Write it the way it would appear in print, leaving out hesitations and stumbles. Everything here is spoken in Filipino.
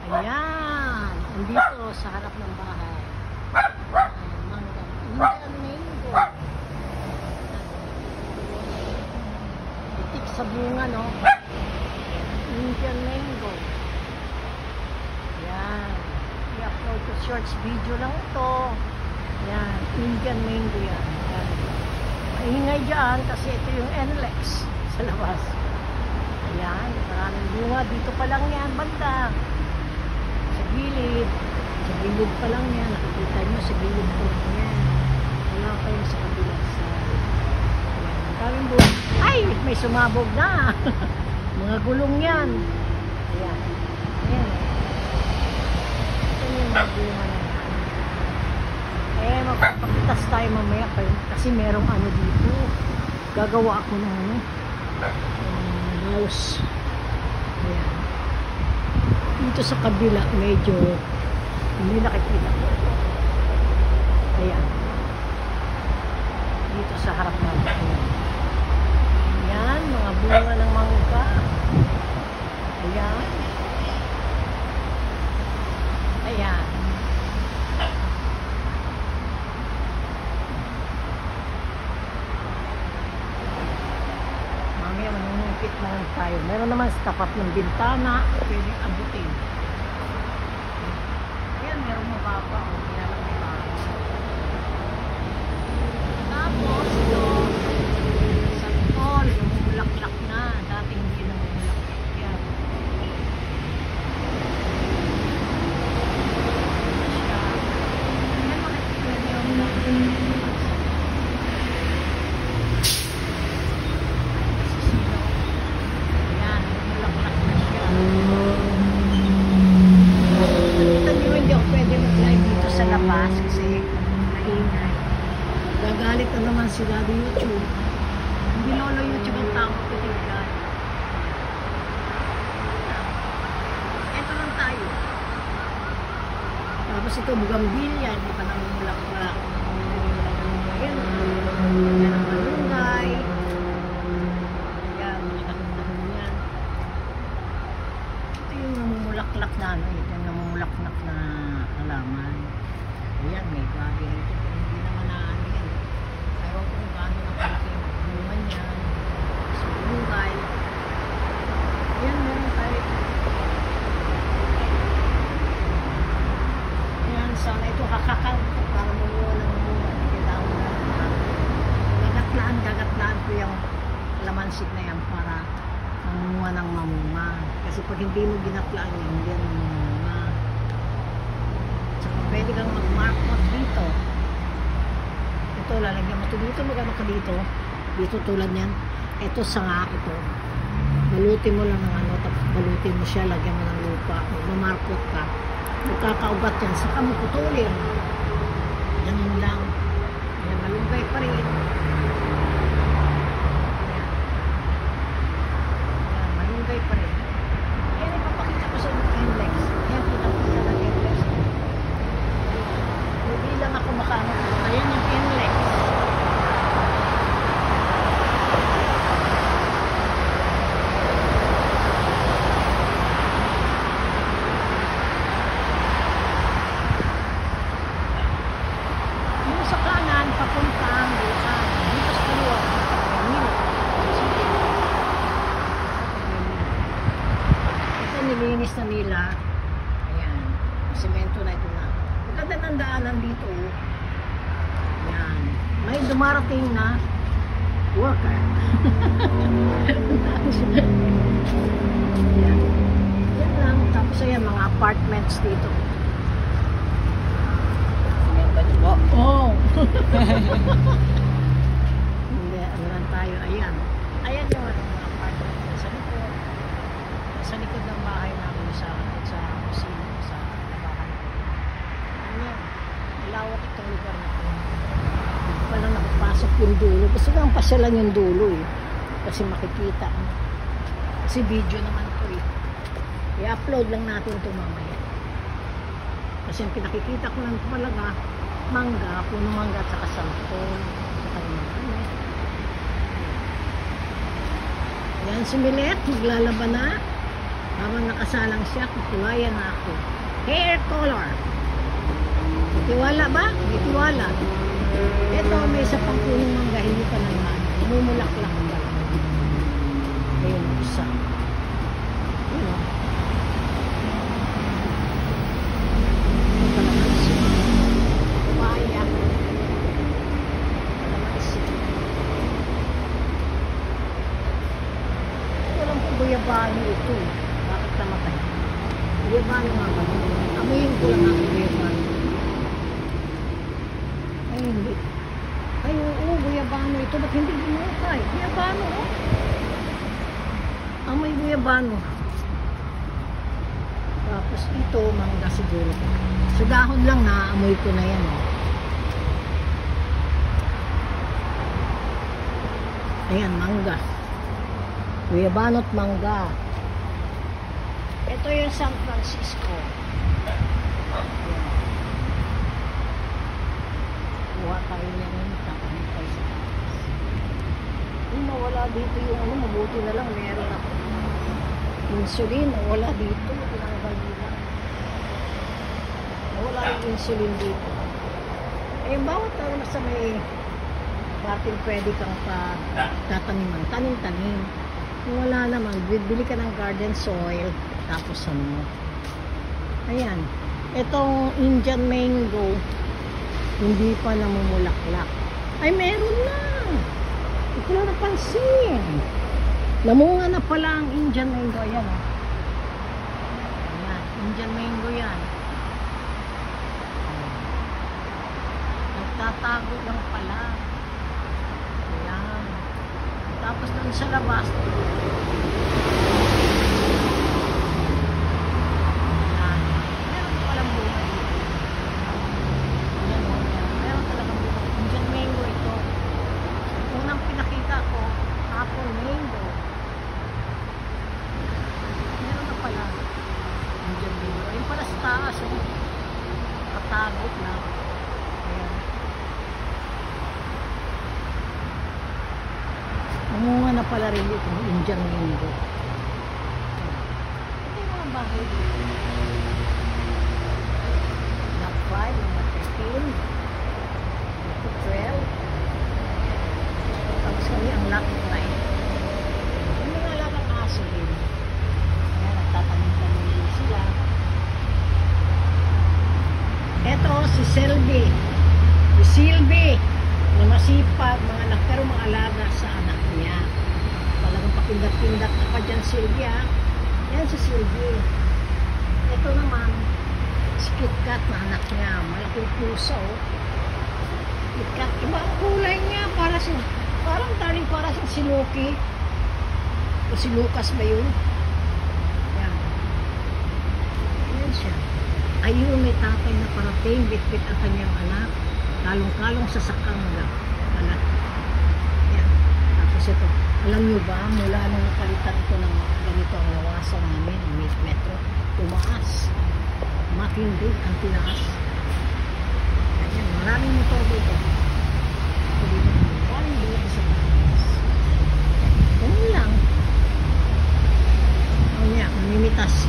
Ayan. Andito sa harap ng bahay. Mangga. Indian mango. Itik sa bunga, no? Indian mango. Ayan. I-upload ko shorts video lang ito. Ayan. Indian mango yan. Ayan. Maingay dyan kasi ito yung NLEX sa labas. Ayan. Maraming bunga. Dito pa lang yan. Banda. Sa gilid. Sa gilid pa lang yan. Nakikita nyo sa gilid pa lang yan. Wala pa yung sa kabila. Ayan. Ang daming bunga. Ay! May sumabog na. Mga gulong yan. Ayan. Ayan. Ito yung mga bunga na yan. Magpapakitas tayo mamaya kasi merong ano dito. Gagawa ako ng ano. House. Ayan. Dito sa kabila medyo hindi nakikita ko. Ayan. Dito sa harap natin. Ayan, mga bunga ng mangga. Ayan. Ayan. Mamaya manunungkit na lang tayo. Meron naman sa tapat ng bintana. Pwedeng abutin. Ayan, merong mababa. Ayan ang mababa. Tapos ito, sa tol, lumulaklak na. Dati hindi na lumulaklak yan. Ayan, makikita niyo. Ayan, lumulaklak na siya. Nakita niyo, hindi ako pwede mag-live dito sa labas kasi maingay. Gagalit na naman sila di YouTube. Hindi lolo YouTube ang tawag ko tigay. Ito lang tayo. Tapos ito bugambilya, hindi pa namumulaklak. Ayan. Ayan ang malunggay. Ayan, nakakita mo yan. Ito yung namumulaklak na ano. Ito yung namumulaklak na halaman. Ayan, may gabi rito. Hindi naman na ano yan. Ayaw ko kung gaano na kalaki yung naman yan. Sa bulungay. Ayan, meron tayo. Ayan, sana ito kakakal ko para mumuha ng mumuha. Kailangan na gagatlaan ko yung lamansit na yan para mamunga ng mamunga. Kasi pag hindi mo ginatlaan yan, hindi yan mamunga. Tsaka pwede kang mag-mark dito. Ito, lalagyan mo ito dito, magano ka dito. Dito tulad yan. Ito sanga, ito. Balutin mo lang ng ano, tapos balutin mo siya, lagyan mo ng lupa. Magmamarkot ka. Magkakaugat yan, saka mo putulin. Ganun lang. Ayan, malunggay pa rin. Ayan. Ayan, malunggay pa rin. Ayan, ipapakita ko sa inyo NLEX. Ayan, kita-kita ng NLEX. Hindi lang ako makano. Ayan yung NLEX. Yung sa kanan, papuntang bukan. Dito sa kaliwa, ito nilinis na nila. Ayan. Semento na ito na. Maganda ng daanan dito. Ayan. May dumarating na worker. Ayan. Yan lang. Tapos ayan, mga apartments dito. Oh. Hindi, ano lang tayo. Ayan. Ayan yung mga apartment sa likod. Sa likod ng bahay namin sa kusina, sa bahay. Ayan. Malawak itong lugar na ito. Hindi pa lang nakapasok yung dulo. Gusto lang pasyalan yung dulo eh. Kasi makikita. Kasi video naman ito eh. I-upload lang natin ito mamaya. Kasi ang pinakikita ko lang talaga mangga, puno mangga at saka sangkol. Ayan si Milet, maglalaban na. Habang nakasalang siya, kukulaya na ako. Hair color. Tiwala ba? May tiwala. Ito, may isa pang punong mangga, hindi pa naman. Mumulaklak ba? Ayun, isa. Ayun, o. Kalamansi. Papaya. Kalamansi. Walang guyabano ito. Bakit namatay? Guyabano nga ba? Amoyin ko lang ang guyabano. Ay, hindi. Ay, oo, guyabano ito. Ba't hindi binukay? Guyabano, oh. Amoy guyabano. Tapos ito, mangga siguro. Sa dahon lang na, amoy ko na yan, oh. Ayan, mangga. Guyabano at mangga. Ito yung San Francisco. Ayan. Kuha tayo niya rin. Tatahin tayo sa taas. Kung mawala dito yung ano, mabuti na lang meron ako. Insulin, wala dito. Tinanggal nila. Wala yung insulin dito. Eh, bawat na sa may batin pwede kang pa tataniman. Tanim-tanim. Kung wala naman, bili ka ng garden soil. Tapos ano. Ayan. Itong Indian mango, hindi pa namumulaklak. Ay, meron na. Hindi ko na napansin. Namunga na pala ang Indian mango. Ayan, oh. Ayan, Indian mango yan. Nagtatago lang pala. Ayan. Tapos dun sa labas, ayan. Meron palang bunga dito. Ayan, oh, ayan. Meron talagang bunga. Indian mango ito. Unang pinakita ko, apple mango. Meron na pala. Indian mango. Ayun pala sa taas, oh. Katagot na. Ayan. Namunga na pala rin ito, Indian mango. Ito yung mga bahay dito. Lot 5, number 13. Lot 12. Tapos kami ang lot 9. Yung mga alagang aso din. Ayan, nagtatanim-tanim din sila. Ito, si Selby. Si Sylvie. Na masipag, mga anak, pero mga alaga sa anak niya. Talagang papindat-pindat na pa dyan, Sylvia. Yan si Sylvie. Ito naman, si KitKat na anak niya. Malaking puso, oh. KitKat, iba ang kulay niya. Parang taling para si Loki. O si Lucas ba yun? Yan. Yan siya. Ayun, may tatay na parating. Bit-bit ang kanyang anak. Kalong-kalong sa sakangga. Anak. Yan. Tapos ito. Alam nyo ba, mula nung napalitan ito ng ganito ang nawasan namin, ang metro, tumaas. Matindi ang tinaas. Ayan, maraming motor dito. Maraming dito sa taas. Ganun lang. Mamimitas.